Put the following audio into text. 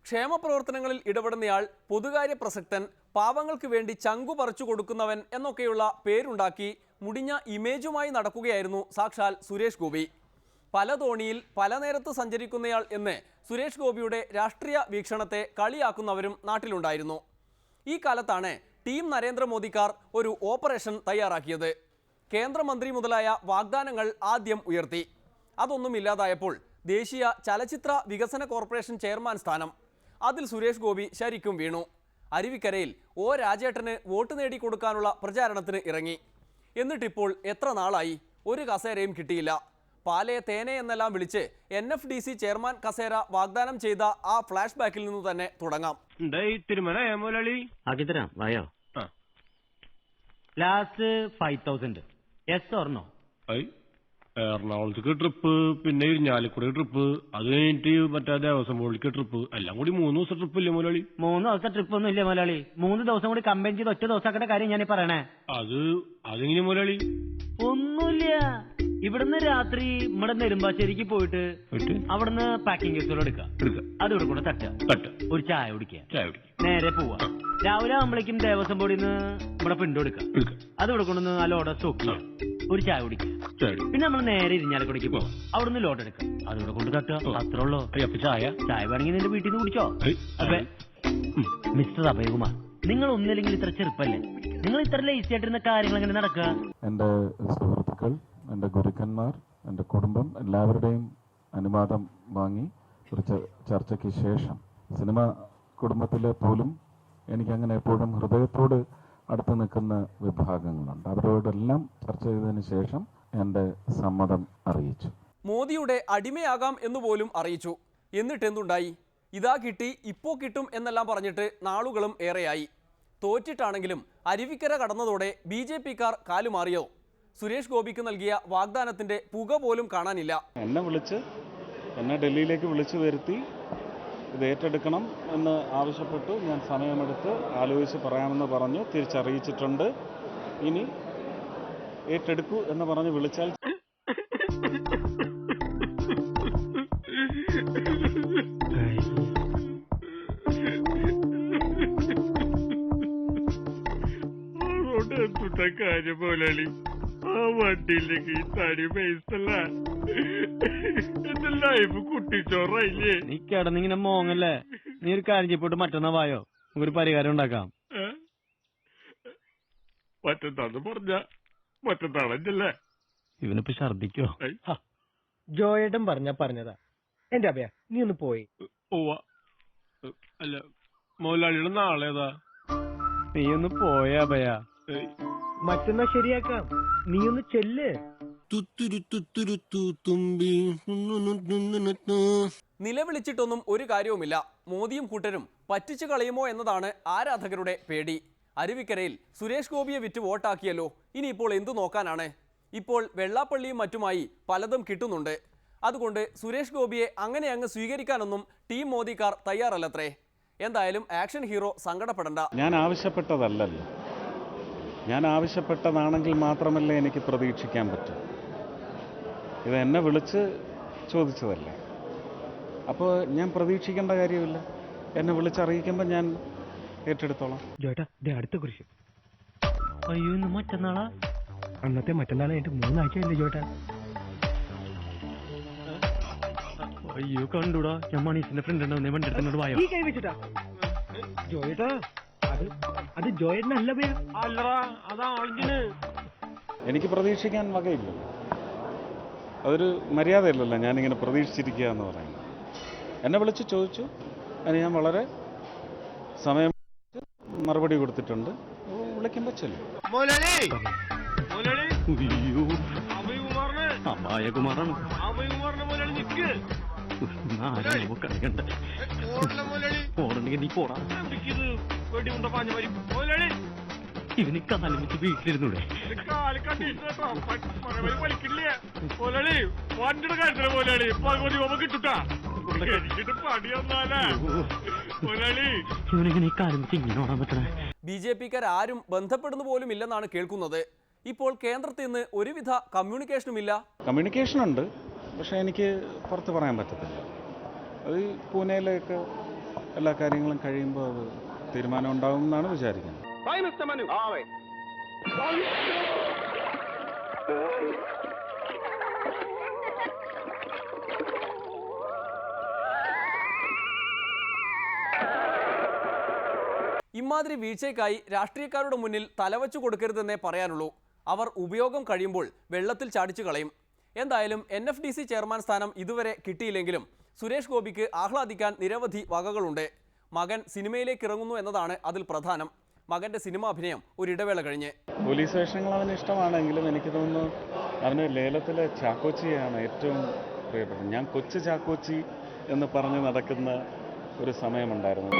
ക്ഷേമപ്രവർത്തനങ്ങളിൽ ഇടപെടുന്നയാൾ, പൊതുകാര്യ പ്രസക്തൻ, പാവങ്ങൾക്ക് വേണ്ടി ചങ്കു പറിച്ചു കൊടുക്കുന്നവൻ എന്നൊക്കെയുള്ള പേരുണ്ടാക്കി മുടിഞ്ഞ ഇമേജുമായി നടക്കുകയായിരുന്നു സാക്ഷാൽ സുരേഷ് ഗോപി. പല തോണിയിൽ പല നേരത്ത് സഞ്ചരിക്കുന്നയാൾ എന്ന് സുരേഷ് ഗോപിയുടെ രാഷ്ട്രീയ വീക്ഷണത്തെ കളിയാക്കുന്നവരും നാട്ടിലുണ്ടായിരുന്നു. ഈ കാലത്താണ് ടീം നരേന്ദ്രമോദിക്കാർ ഒരു ഓപ്പറേഷൻ തയ്യാറാക്കിയത്. കേന്ദ്രമന്ത്രി മുതലായ വാഗ്ദാനങ്ങൾ ആദ്യം ഉയർത്തി. അതൊന്നും ഇല്ലാതായപ്പോൾ ദേശീയ ചലച്ചിത്ര വികസന കോർപ്പറേഷൻ ചെയർമാൻ സ്ഥാനം, അതിൽ സുരേഷ് ഗോപി ശരിക്കും വീണു. അരുവിക്കരയിൽ ഒ രാജേട്ടന് വോട്ട് നേടിക്കൊടുക്കാനുള്ള പ്രചാരണത്തിന് ഇറങ്ങി. എന്നിട്ടിപ്പോൾ എത്ര നാളായി, ഒരു കസേരയും കിട്ടിയില്ല. പാലേ തേനെ എന്നെല്ലാം വിളിച്ച് NFDC ചെയർമാൻ കസേര വാഗ്ദാനം ചെയ്ത ആ ഫ്ലാഷ് ബാക്കിൽ നിന്ന് തന്നെ തുടങ്ങാം. ലാസ്റ്റ് 5000. Yes or no? എറണാകുളത്തേക്ക് ട്രിപ്പ്, പിന്നെ ഇരിഞ്ഞാലക്കുടി ട്രിപ്പ്, അത് കഴിഞ്ഞിട്ട് മറ്റേ ദേവസ്വം ബോർഡിലേക്ക് ട്രിപ്പ്, എല്ലാം കൂടി 3 ദിവസം ട്രിപ്പ് ഇല്ലേ മുതലാളി? 3 ദിവസം ട്രിപ്പ് ഒന്നും ഇല്ലേ മുതലാളി? 3 ദിവസം കൂടി കമ്പൈൻ ചെയ്ത് ഒറ്റ ദിവസമാക്കേണ്ട കാര്യം ഞാൻ പറയണേ. അതെങ്ങനെ മുതലാളി? ഒന്നുമില്ല, ഇവിടുന്ന് രാത്രി നമ്മുടെ നെടുമ്പാശ്ശേരിക്ക് പോയിട്ട് അവിടുന്ന് പാക്കിംഗ് കേസുകൾ എടുക്കാം. അത് ഇവിടെ കൂടെ തട്ട ഒരു ചായ കുടിക്കുക, നേരെ പോവാ. രാവിലെ ആകുമ്പോഴേക്കും ദേവസ്വം ബോർഡിൽ നിന്ന് ഇവിടെ പിണ്ടോ എടുക്കാം. അത് ഇവിടെ കൊണ്ടുവന്ന് ആ ലോഡ് സ്റ്റോക്ക് ചെയ്യാം, ഒരു ചായ കുടിക്കുക. പിന്നെ നമ്മൾ നേരെ ഇരിഞ്ഞാലക്കുടിക്ക് പോവാം, അവിടുന്ന് ലോഡ് എടുക്കാം. അത് ഇവിടെ കൊണ്ട് തട്ടുക, അത്രേ ഉള്ളൂ. ചായ വേണമെങ്കിൽ നിന്റെ വീട്ടിൽ നിന്ന് കുടിച്ചോ. അപ്പൊ മിസ്റ്റർ അഭയകുമാർ, നിങ്ങൾ ഒന്നില്ലെങ്കിൽ ഇത്ര ചെറുപ്പല്ലേ? നിങ്ങൾ ഇത്ര ലേസി ആയിട്ടിരുന്ന കാര്യങ്ങൾ എങ്ങനെ നടക്കുക? എന്റെ സുഹൃത്തുക്കൾ, എന്റെ ഗുരുക്കന്മാർ, എന്റെ കുടുംബം എല്ലാവരുടെയും അനുവാദം വാങ്ങി ഒരു ചർച്ചയ്ക്ക് ശേഷം സിനിമ കുടുംബത്തിലെ പോലും എനിക്കങ്ങനെ എപ്പോഴും ഹൃദയത്തോട് അടുത്ത് നിൽക്കുന്ന വിഭാഗങ്ങളുണ്ട്. അവരോടെല്ലാം ചർച്ച ചെയ്തതിന് ശേഷം എന്റെ സമ്മതം അറിയിച്ചു. മോദിയുടെ അടിമയാകാം എന്നുപോലും അറിയിച്ചു. എന്നിട്ടെന്തുണ്ടായി? ഇതാ കിട്ടി, ഇപ്പോ കിട്ടും എന്നെല്ലാം പറഞ്ഞിട്ട് നാളുകളും ഏറെയായി. തോറ്റിട്ടാണെങ്കിലും അരുവിക്കര കടന്നതോടെ BJPക്കാർ കാലുമാറിയോ? സുരേഷ് ഗോപിക്ക് നൽകിയ വാഗ്ദാനത്തിന്റെ പുക പോലും കാണാനില്ല. എന്നെ ഡൽഹിയിലേക്ക് വിളിച്ചു വരുത്തി ഇത് ഏറ്റെടുക്കണം എന്ന് ആവശ്യപ്പെട്ടു. ഞാൻ സമയമെടുത്ത് ആലോചിച്ച് പറയാമെന്ന് പറഞ്ഞു, തിരിച്ചറിയിച്ചിട്ടുണ്ട്. ഇനി ഏറ്റെടുക്കൂ എന്ന് പറഞ്ഞ് വിളിച്ചാൽ കാര്യം പോലാളി, ആ വണ്ടിയിലേക്ക് ഈ തടി പൈസല്ല, എന്റെ ലൈഫ് കുട്ടിച്ചോറായില്ലേ? നീ കിടന്നിങ്ങനെ മോങ്ങല്ലേ? നീ ഒരു കാര്യം ചെയ്യപ്പോട്ട് മറ്റന്നാ വായോ, നമുക്കൊരു പരിഹാരം ഉണ്ടാക്കാം. മറ്റന്നാന്ന് പറഞ്ഞ മറ്റന്നാളല്ലേ? ഇവനിപ്പോ ഛർദിക്കോ? ജോയേട്ടൻ പറഞ്ഞതാ. എന്റെ അഭയ, നീ ഒന്ന് പോയി. അല്ല, മോലാളിയുടെ നാളേതാ? നീ ഒന്ന് പോയാ അഭയ. മറ്റന്നാ ശരിയാക്കാം, നീ ഒന്ന് ചെല്ല്. നിലവിളിച്ചിട്ടൊന്നും ഒരു കാര്യവുമില്ല. മോദിയും കൂട്ടരും പറ്റിച്ചു കളയുമോ എന്നതാണ് ആരാധകരുടെ പേടി. അരുവിക്കരയിൽ സുരേഷ് ഗോപിയെ വിറ്റ് വോട്ടാക്കിയല്ലോ, ഇനിയിപ്പോൾ എന്തു നോക്കാനാണ്? ഇപ്പോൾ വെള്ളാപ്പള്ളിയും മറ്റുമായി പലതും കിട്ടുന്നുണ്ട്. അതുകൊണ്ട് സുരേഷ് ഗോപിയെ അങ്ങനെ അങ്ങ് സ്വീകരിക്കാനൊന്നും ടീം മോദിക്കാർ തയ്യാറല്ലത്രേ. എന്തായാലും ആക്ഷൻ ഹീറോ സങ്കടപ്പെടണ്ട. ഞാൻ ആവശ്യപ്പെട്ടതല്ലല്ലോ. ഞാൻ ആവശ്യപ്പെട്ടതാണെങ്കിൽ മാത്രമല്ലേ എനിക്ക് പ്രതീക്ഷിക്കാൻ പറ്റൂ. ഇത് എന്നെ വിളിച്ച് ചോദിച്ചതല്ലേ, അപ്പോൾ ഞാൻ പ്രതീക്ഷിക്കേണ്ട കാര്യമില്ല. എന്നെ വിളിച്ചറിയിക്കുമ്പോൾ ഞാൻ ഏറ്റെടുത്തോളാം. ജോയേട്ടാ, അടുത്ത കുറിച്ച്. അയ്യോ, ഇന്ന് മറ്റന്നാളാ? അന്നത്തെ മറ്റന്നാളെ എന്റെ 3 ആഴ്ചയല്ലേ ജോയേട്ടാ? അയ്യോ കണ്ടൂടാ, ഞാൻ മണീഷിന്റെ ഫ്രണ്ട് ഉണ്ടോ വണ്ടി എടുത്തോണ്ട് വായോ. ഈ കൈ വെച്ചിട്ടാ ജോയേട്ടാ? അത് ജോയേട്ടനല്ല ഭയ. അല്ലടാ, അതാളിന്. എനിക്ക് പ്രതീക്ഷിക്കാൻ വകയില്ല. അതൊരു മര്യാദയല്ലല്ലോ ഞാനിങ്ങനെ പ്രതീക്ഷിച്ചിരിക്കുക എന്ന് പറയുന്നത്. എന്നെ വിളിച്ച് ചോദിച്ചു, അതിന് ഞാൻ വളരെ സമയം മറുപടി കൊടുത്തിട്ടുണ്ട്. വിളിക്കുമ്പോൾ ചെല്ലും. ഇവന് കാലമിച്ച് വീട്ടിലിരുന്നൂടെ? ഇവനെങ്ങനെ കാലമിച്ച് ഇങ്ങനെ ഓടാൻ പറ്റണേ? BJPക്കാർ ആരും ബന്ധപ്പെടുന്നു പോലും ഇല്ലെന്നാണ് കേൾക്കുന്നത്. ഇപ്പോൾ കേന്ദ്രത്തിൽ നിന്ന് ഒരുവിധ കമ്മ്യൂണിക്കേഷനുമില്ല. കമ്മ്യൂണിക്കേഷനുണ്ട്, പക്ഷെ എനിക്ക് പുറത്ത് പറയാൻ പറ്റത്തില്ല. അത് പൂനെയിലേക്ക് എല്ലാ കാര്യങ്ങളും കഴിയുമ്പോൾ അത് തീരുമാനം ഉണ്ടാകും എന്നാണ് വിചാരിക്കുന്നത്. ഇമാതിരി വീഴ്ചയ്ക്കായി രാഷ്ട്രീയക്കാരുടെ മുന്നിൽ തലവച്ചു കൊടുക്കരുതെന്നേ പറയാനുള്ളൂ. അവർ ഉപയോഗം കഴിയുമ്പോൾ വെള്ളത്തിൽ ചാടിച്ചു കളയും. എന്തായാലും NFDC ചെയർമാൻ സ്ഥാനം ഇതുവരെ കിട്ടിയില്ലെങ്കിലും സുരേഷ് ഗോപിക്ക് ആഹ്ലാദിക്കാൻ നിരവധി വകകളുണ്ട്. മകൻ സിനിമയിലേക്ക് ഇറങ്ങുന്നു എന്നതാണ് അതിൽ പ്രധാനം. മകന്റെ സിനിമ അഭിനയം ഒരിടവേള കഴിഞ്ഞ്. പോലീസ് വേഷങ്ങൾ അവന് ഇഷ്ടമാണെങ്കിലും എനിക്ക് തോന്നുന്നു അവന് ലേലത്തിലെ ചാക്കോച്ചിയാണ് ഏറ്റവും പ്രിയപ്പെട്ടത്. ഞാൻ കൊച്ചു ചാക്കോച്ചി എന്ന് പറഞ്ഞ് നടക്കുന്ന ഒരു സമയമുണ്ടായിരുന്നു.